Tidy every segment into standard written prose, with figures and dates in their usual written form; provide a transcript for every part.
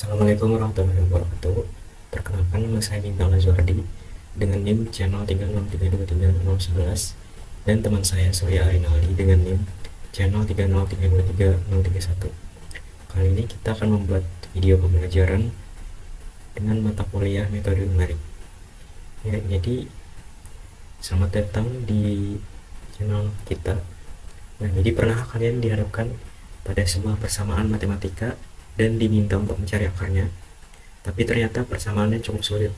Assalamualaikum warahmatullahi wabarakatuh. Perkenalkan, nama saya Bintang Lazuardi dengan NIM channel 303236011 dan teman saya Surya Arinaldi dengan NIM channel 303233031. Kali ini kita akan membuat video pembelajaran dengan mata kuliah metode numerik. Ya, jadi selamat datang di channel kita. Nah, jadi pernah kalian dihadapkan pada sebuah persamaan matematika dan diminta untuk mencari akarnya, tapi ternyata persamaannya cukup sulit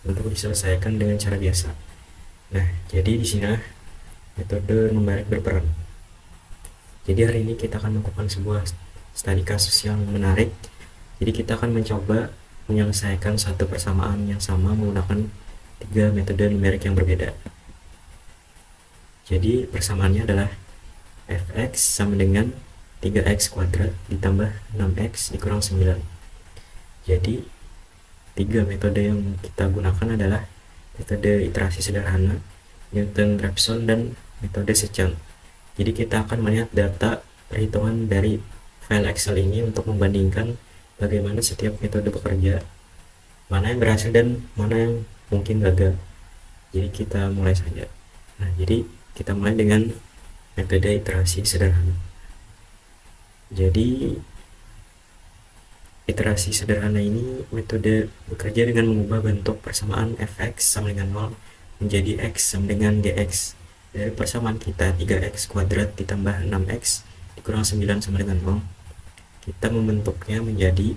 untuk diselesaikan dengan cara biasa. Nah, jadi di sini metode numerik berperan. Jadi hari ini kita akan melakukan sebuah studi kasus yang menarik. Jadi kita akan mencoba menyelesaikan satu persamaan yang sama menggunakan 3 metode numerik yang berbeda. Jadi persamaannya adalah fx sama dengan 3x kuadrat ditambah 6x dikurang 9. Jadi 3 metode yang kita gunakan adalah metode iterasi sederhana, Newton-Raphson, dan metode secant. Jadi kita akan melihat data perhitungan dari file Excel ini untuk membandingkan bagaimana setiap metode bekerja, mana yang berhasil dan mana yang mungkin gagal. Jadi kita mulai saja. Nah, jadi kita mulai dengan metode iterasi sederhana. Jadi iterasi sederhana ini metode bekerja dengan mengubah bentuk persamaan fx sama dengan 0 menjadi x sama dengan gx. Dari persamaan kita 3x kuadrat ditambah 6x dikurang 9 sama dengan 0, kita membentuknya menjadi,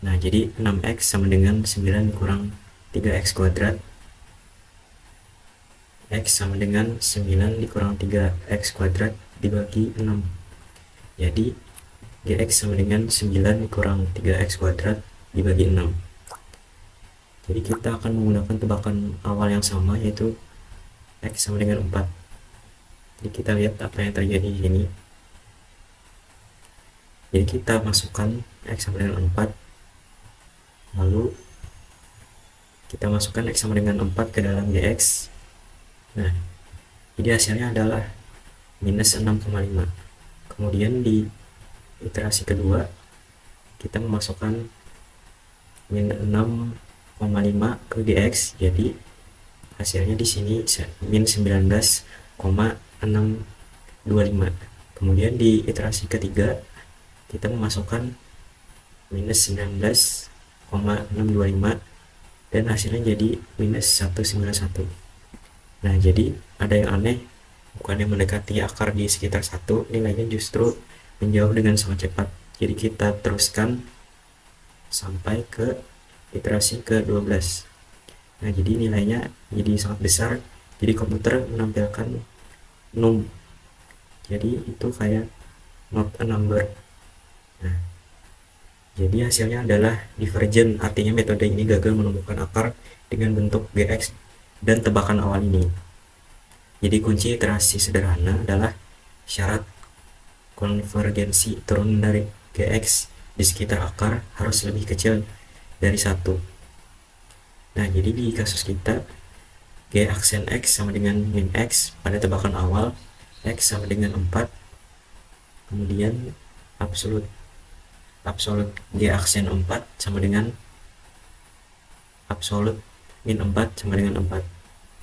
nah jadi 6x sama dengan 9 dikurang 3x kuadrat, x sama dengan 9 dikurang 3x kuadrat dibagi 6. Jadi gx sama dengan 9 dikurang 3x kuadrat dibagi 6. Jadi kita akan menggunakan tebakan awal yang sama, yaitu x sama dengan 4. Jadi kita lihat apa yang terjadi di sini. Jadi kita masukkan x sama dengan 4, lalu kita masukkan x sama dengan 4 ke dalam gx. Nah, jadi hasilnya adalah minus 6,5. Kemudian di iterasi kedua kita memasukkan min 6,5 ke gx, jadi hasilnya di sini min 19,625. Kemudian di iterasi ketiga kita memasukkan minus 19,625 dan hasilnya jadi minus 191. Nah, jadi ada yang aneh, bukannya mendekati akar di sekitar 1, nilainya justru menjauh dengan sangat cepat. Jadi kita teruskan sampai ke iterasi ke-12. Nah, jadi nilainya jadi sangat besar. Jadi komputer menampilkan num. Jadi itu kayak not a number. Nah, jadi hasilnya adalah divergent, artinya metode ini gagal menemukan akar dengan bentuk gx dan tebakan awal ini. Jadi kunci iterasi sederhana adalah syarat konvergensi turunan dari gx di sekitar akar harus lebih kecil dari 1. Nah, jadi di kasus kita g aksen x sama dengan min x pada tebakan awal, x sama dengan 4, kemudian absolut g aksen 4 sama dengan absolut min 4 sama dengan 4.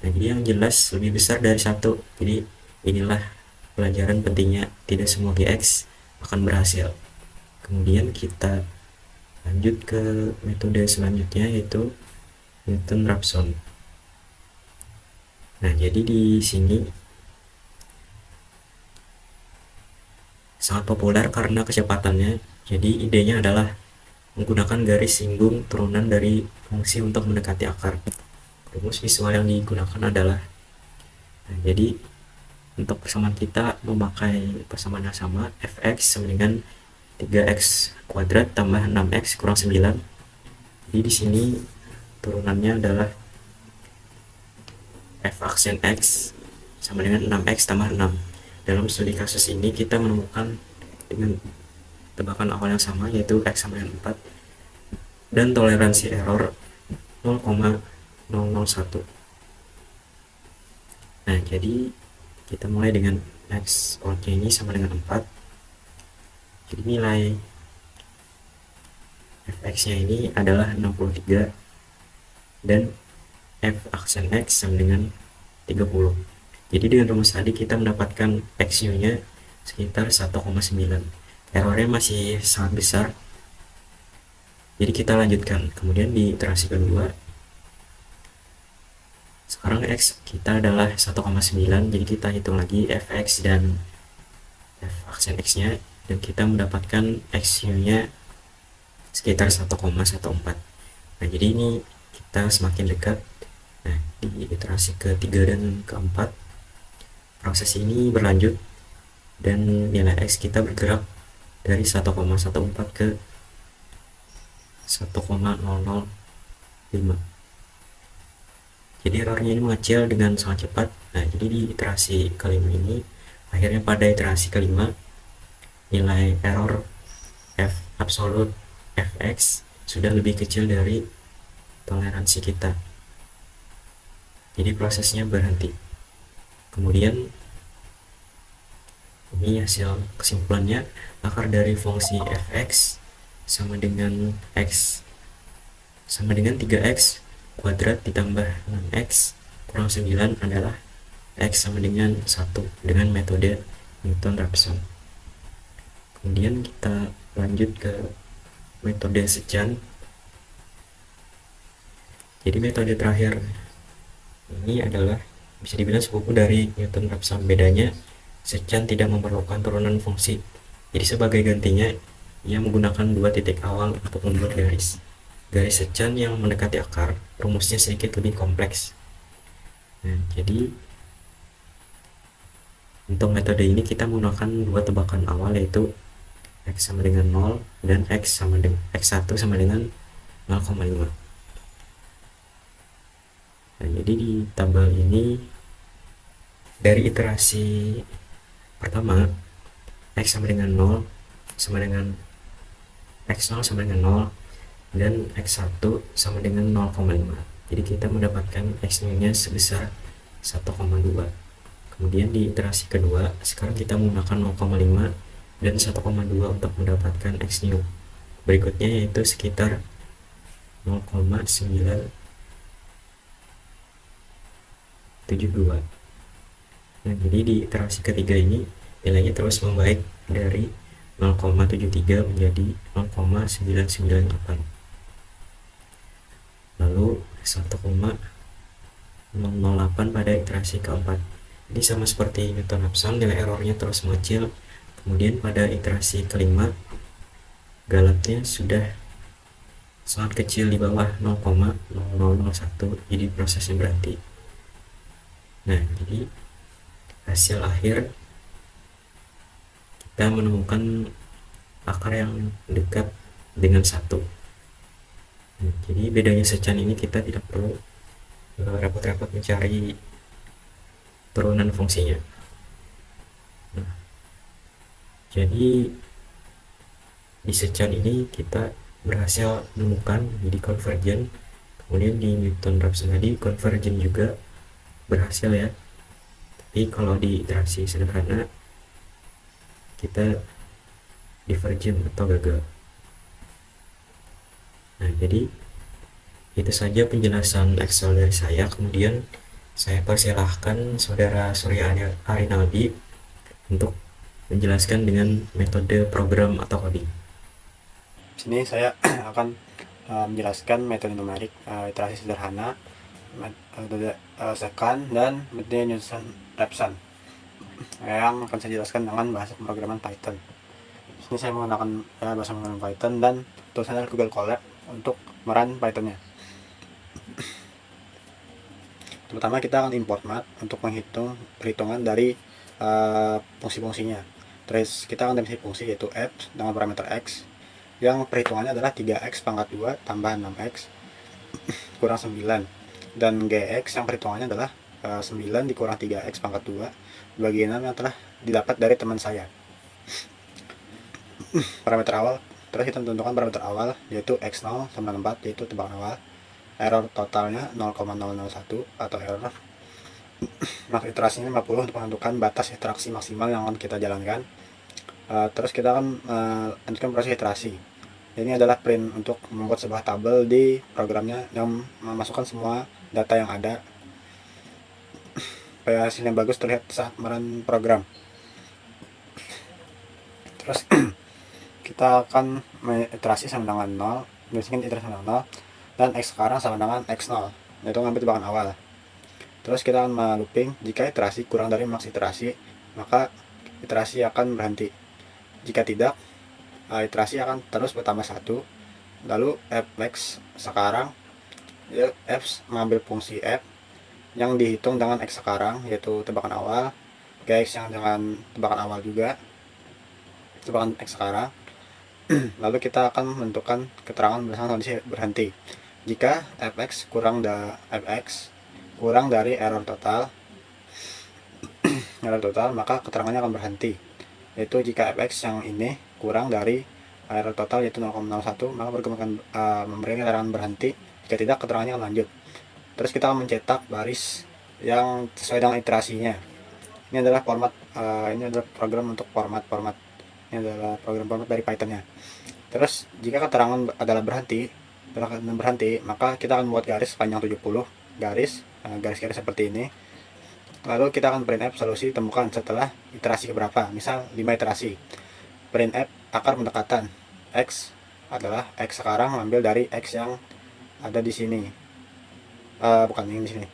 Nah, jadi yang jelas lebih besar dari 1. Jadi inilah pelajaran pentingnya, tidak semua gx akan berhasil. Kemudian kita lanjut ke metode selanjutnya, yaitu Newton-Raphson. Nah, jadi di sini sangat populer karena kecepatannya. Jadi idenya adalah menggunakan garis singgung turunan dari fungsi untuk mendekati akar. Rumus visual yang digunakan adalah, nah, jadi untuk persamaan kita memakai persamaan yang sama, fx sama dengan 3x kuadrat tambah 6x kurang 9. Jadi di sini turunannya adalah f aksen x sama dengan 6x tambah 6. Dalam studi kasus ini kita menemukan dengan tebakan awal yang sama, yaitu x sama dengan 4 dan toleransi error 0,001. Nah, jadi kita mulai dengan x outnya ini sama dengan 4. Jadi nilai fx nya ini adalah 63 dan f aksen x sama dengan 30. Jadi dengan rumus tadi kita mendapatkan XU nya sekitar 1,9. Errornya masih sangat besar, jadi kita lanjutkan. Kemudian di iterasi kedua, sekarang X kita adalah 1,9, jadi kita hitung lagi fx dan f aksen x nya, dan kita mendapatkan XU nya sekitar 1,14. Nah jadi ini kita semakin dekat. Nah di iterasi ketiga dan keempat, proses ini berlanjut dan nilai X kita bergerak dari 1,14 ke 1,005. Jadi errornya ini mengecil dengan sangat cepat. Nah jadi di iterasi kelima ini, akhirnya pada iterasi kelima, nilai error f absolut fx sudah lebih kecil dari toleransi kita, jadi prosesnya berhenti. Kemudian ini hasil kesimpulannya, akar dari fungsi fx sama dengan x sama dengan 3x kuadrat ditambah 6x kurang 9 adalah x sama dengan 1 dengan metode Newton-Raphson. Kemudian kita lanjut ke metode Secant. Jadi metode terakhir ini adalah bisa dibilang sepupu dari Newton-Raphson. Bedanya, Secant tidak memerlukan turunan fungsi. Jadi sebagai gantinya, ia menggunakan dua titik awal untuk membuat garis. Garis Secant yang mendekati akar, rumusnya sedikit lebih kompleks. Nah, jadi untuk metode ini kita menggunakan dua tebakan awal, yaitu x sama dengan 0 dan x1 sama dengan 0,5. Nah, jadi di tabel ini dari iterasi pertama, x sama dengan 0 sama dengan x0 sama dengan 0 dan x1 sama dengan 0,5. Jadi kita mendapatkan x-nya sebesar 1,2. Kemudian di iterasi kedua, sekarang kita menggunakan 0,5 dan 1,2 untuk mendapatkan x new. Berikutnya yaitu sekitar 0,972. Nah, jadi di iterasi ketiga ini nilainya terus membaik dari 0,73 menjadi 0,998. Lalu 1,008 pada iterasi keempat. Ini sama seperti Newton-Raphson, nilai errornya terus mengecil. Kemudian pada iterasi kelima, galatnya sudah sangat kecil di bawah 0,0001, jadi prosesnya berhenti. Nah, jadi hasil akhir kita menemukan akar yang dekat dengan 1. Nah, jadi bedanya Secant ini kita tidak perlu repot-repot mencari turunan fungsinya. Nah, jadi di Secant ini kita berhasil menemukan jadi konvergen. Kemudian di Newton-Raphson tadi konvergen juga berhasil ya, tapi kalau di iterasi sederhana kita divergen atau gagal. Nah, jadi itu saja penjelasan Excel dari saya. Kemudian saya persilahkan saudara Surya Arinaldi untuk menjelaskan dengan metode program atau coding. Sini saya akan menjelaskan metode numerik, iterasi sederhana, metode Secant, dan metode Newton-Raphson yang akan saya jelaskan dengan bahasa pemrograman Python. Sini saya menggunakan bahasa pemrograman Python dan tulisan dari Google Colab untuk merun Pythonnya. Pertama kita akan import math untuk menghitung perhitungan dari fungsi-fungsinya. Terus kita akan definisi fungsi yaitu f dengan parameter x yang perhitungannya adalah 3x pangkat 2 tambah 6x kurang 9, dan gx yang perhitungannya adalah 9 dikurang 3x pangkat 2 bagi 6 yang telah didapat dari teman saya. Parameter awal, terus kita tentukan parameter awal yaitu x0 sama 4, yaitu tebakan awal. Error totalnya 0,001 atau error. Maka iterasinya 50 untuk menentukan batas interaksi maksimal yang akan kita jalankan. Terus kita akan lanjutkan proses iterasi. Ini adalah print untuk membuat sebuah tabel di programnya yang memasukkan semua data yang ada supaya hasilnya bagus terlihat saat merun program. Terus kita akan iterasi sama dengan 0, misalkan iterasi sama dengan 0, dan x sekarang sama dengan x0, yaitu ngambil tebakan awal. Terus kita akan looping, jika iterasi kurang dari maks iterasi, maka iterasi akan berhenti. Jika tidak, iterasi akan terus bertambah 1. Lalu fx sekarang, ya, f mengambil fungsi f yang dihitung dengan x sekarang, yaitu tebakan awal, gx yang dengan tebakan awal juga, tebakan x sekarang. Lalu kita akan menentukan keterangan berdasarkan kondisi berhenti. Jika fx kurang dari error total, maka keterangannya akan berhenti. Yaitu jika fx yang ini kurang dari error total yaitu 0,01, maka program akan memberikan keterangan berhenti. Jika tidak, keterangannya akan lanjut. Terus kita akan mencetak baris yang sesuai dengan iterasinya. Ini adalah program untuk format. Ini adalah program format dari Python-nya. Terus jika keterangan adalah berhenti, maka kita akan membuat garis panjang 70 garis seperti ini. Lalu kita akan printf solusi ditemukan setelah iterasi keberapa. Misal 5 iterasi. Printf akar pendekatan, x adalah x sekarang ambil dari x yang ada di sini, bukan yang di sini.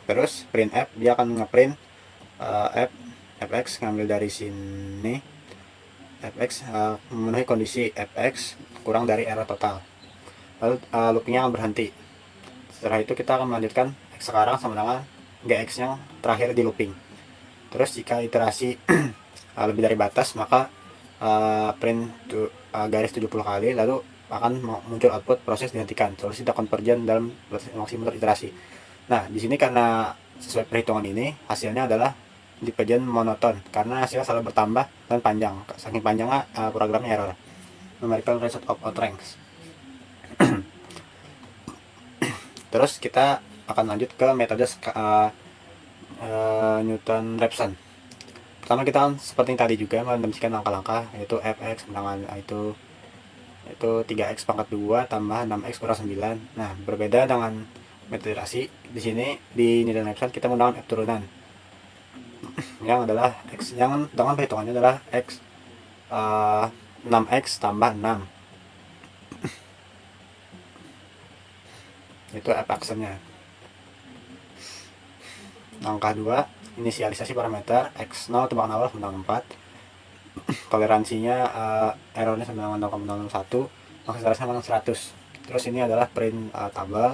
Terus printf dia akan ngeprint fx ngambil dari sini, fx memenuhi kondisi fx kurang dari error total. Lalu loopingnya akan berhenti. Setelah itu kita akan melanjutkan x sekarang sama dengan gx yang terakhir di looping. Terus jika iterasi lebih dari batas, maka print garis 70 kali, lalu akan muncul output proses dihentikan, solusi tidak convergent dalam maksimal iterasi. Nah, di sini karena sesuai perhitungan ini, hasilnya adalah divergent monoton karena hasilnya selalu bertambah dan panjang. Saking panjangnya programnya error. Numerical result of outranks. Terus kita akan lanjut ke metode Newton-Raphson. Pertama kita kan seperti yang tadi juga mendefinisikan langkah-langkah, yaitu fx dengan itu 3x pangkat 2 tambah 6x kurang 9. Nah, berbeda dengan metode iterasi, di sini di Newton-Raphson kita menggunakan f turunan yang adalah x yang dengan perhitungannya adalah x 6x tambah 6, itu f aksennya. Langkah 2, inisialisasi parameter x0 tebakan awal sama dengan 4, toleransinya errornya sama dengan 0,01, maksimal sama dengan 100. Terus ini adalah print tabel.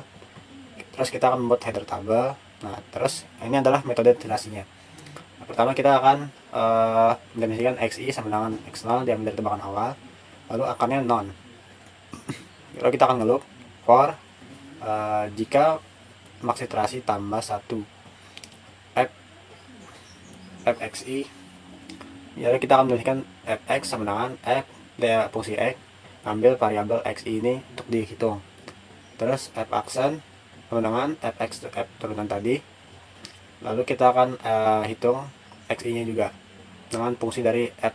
Terus kita akan membuat header tabel. Nah, terus ini adalah metode iterasinya. Nah, pertama kita akan mendefinisikan xi sama dengan x0 diambil dari tebakan awal, lalu akarnya non. Lalu kita akan ngeloop for jika maks iterasi tambah 1 fxi, lalu kita akan menuliskan fx sama dengan f dari fungsi x, ambil variabel xi ini untuk dihitung. Terus f aksen sama dengan fx f turunan tadi, lalu kita akan hitung xi nya juga dengan fungsi dari f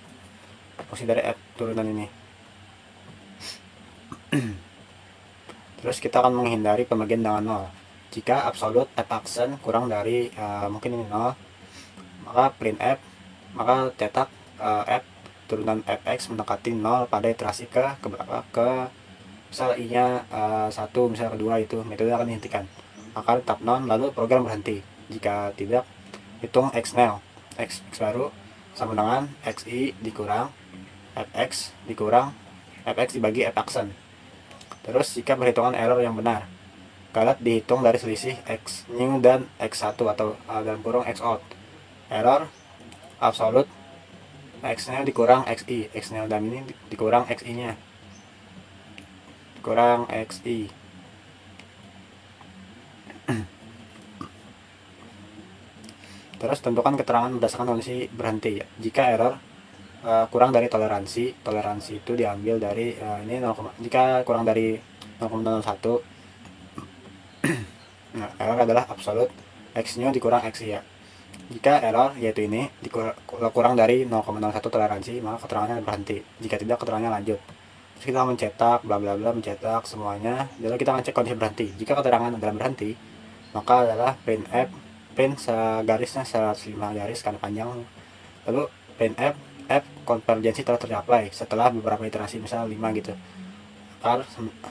turunan ini. Terus kita akan menghindari pembagian dengan 0. Jika absolute f aksen kurang dari mungkin ini 0, maka printf, maka cetak f turunan fx mendekati 0 pada iterasi ke misal i nya 1, misal kedua, itu metode akan dihentikan, akar tetap non, lalu program berhenti. Jika tidak, hitung x0, x baru sama dengan xi dikurang fx dikurang fx dibagi f aksen. Terus jika perhitungan error yang benar, galat dihitung dari selisih x new dan x1 atau dalam kurung x out. Error absolute x-nya dikurang xi, x-nya dan ini dikurang xi-nya, dikurang xi. Terus tentukan keterangan berdasarkan kondisi berhenti. Jika error kurang dari toleransi itu diambil dari ini 0, jika kurang dari 0,01, nah, error adalah absolute x-nya dikurang xi ya. Jika error, yaitu ini, kurang dari 0,01 toleransi, maka keterangannya berhenti. Jika tidak, keterangannya lanjut. Terus kita mencetak, bla bla bla, mencetak semuanya. Lalu kita akan cek kondisi berhenti. Jika keterangan adalah berhenti, maka adalah printf, print garisnya 105 garis karena panjang. Lalu printf, konvergensi telah tercapai setelah beberapa iterasi, misalnya 5 gitu.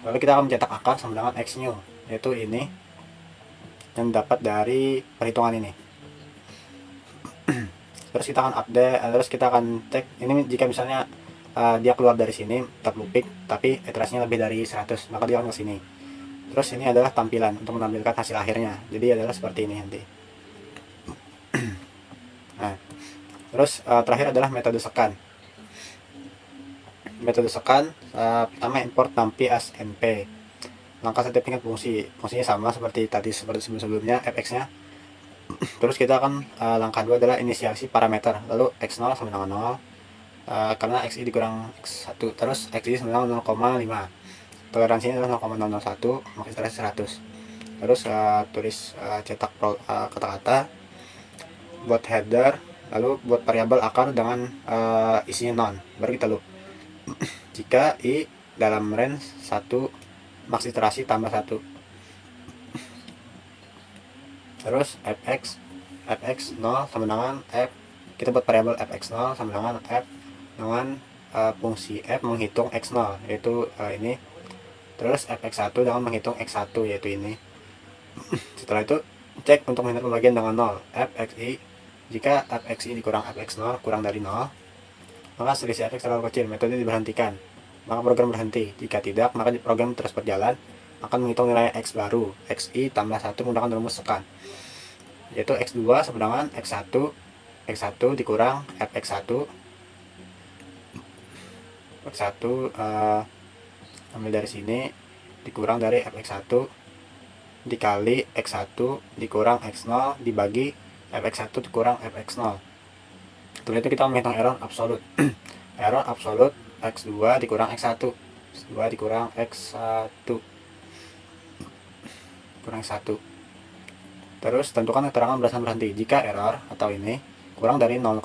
Lalu kita akan mencetak akar sama dengan x new, yaitu ini yang dapat dari perhitungan ini. Terus kita akan update, terus kita akan cek ini jika misalnya dia keluar dari sini tetap looping tapi iterasinya lebih dari 100, maka dia akan ke sini. Terus ini adalah tampilan untuk menampilkan hasil akhirnya, jadi adalah seperti ini nanti. Nah, terus terakhir adalah metode scan. Metode scan, pertama import numpy as np. Langkah setiap tingkat fungsinya sama seperti tadi, seperti sebelum-sebelumnya, fx nya. Terus kita akan langkah 2 adalah inisiasi parameter, lalu x0 sama dengan 0, karena xi dikurang x1, terus xi sama dengan 0,5, toleransinya adalah 0,001, maka iterasi 100. Terus tulis cetak kata-kata, buat header, lalu buat variabel akar dengan isinya non, baru kita loop. Jika i dalam range 1, max iterasi tambah 1. Terus fx 0 sama dengan f, kita buat variabel fx0 sama dengan f dengan fungsi f menghitung x0, yaitu ini. Terus fx1 dengan menghitung x1, yaitu ini. Setelah itu cek untuk menghindar pembagian dengan 0, fxi. Jika fxi dikurang fx0 kurang dari 0, maka selisih fx terlalu kecil, metode diberhentikan, maka program berhenti. Jika tidak, maka program terus berjalan, akan menghitung nilai x baru, xi tambah 1 menggunakan rumus scan, yaitu x2 sama dengan x1 dikurang fx1, x1 ambil dari sini, dikurang dari fx1 dikali x1 dikurang x0 dibagi fx1 dikurang fx0. Setelah itu kita menghitung error absolut. Error absolut x2 dikurang x1, x2 dikurang x1 kurang 1. Terus tentukan keterangan berdasarkan berhenti. Jika error atau ini kurang dari 0,01,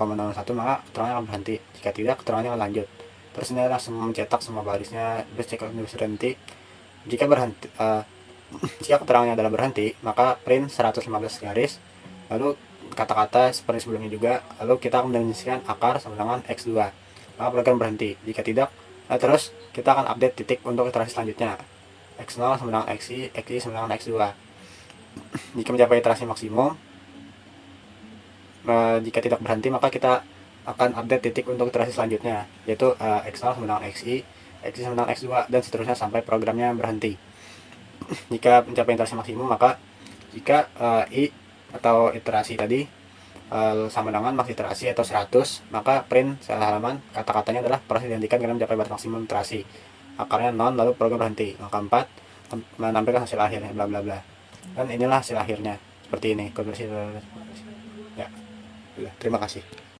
maka keterangannya akan berhenti. Jika tidak, keterangannya akan lanjut. Terus ini adalah mencetak semua barisnya, terus cek berhenti. Jika berhenti, jika keterangannya adalah berhenti, maka print 115 garis, lalu kata-kata seperti sebelumnya juga, lalu kita akan mendefinisikan akar sama dengan x2, maka program berhenti. Jika tidak, terus kita akan update titik untuk iterasi selanjutnya, x0 sama dengan xi sama dengan x2. Jika mencapai iterasi maksimum, jika tidak berhenti, maka kita akan update titik untuk iterasi selanjutnya, yaitu x0 sama dengan xi sama dengan x2, dan seterusnya sampai programnya berhenti. Jika mencapai iterasi maksimum, maka jika i atau iterasi tadi sama dengan max iterasi atau 100, maka print halaman kata-katanya adalah proses dihentikan karena mencapai batas maksimum iterasi, akarnya non, lalu program berhenti. Langkah 4 menampilkan hasil akhirnya, bla bla bla. Dan inilah hasil akhirnya seperti ini, konversi. Ya, terima kasih.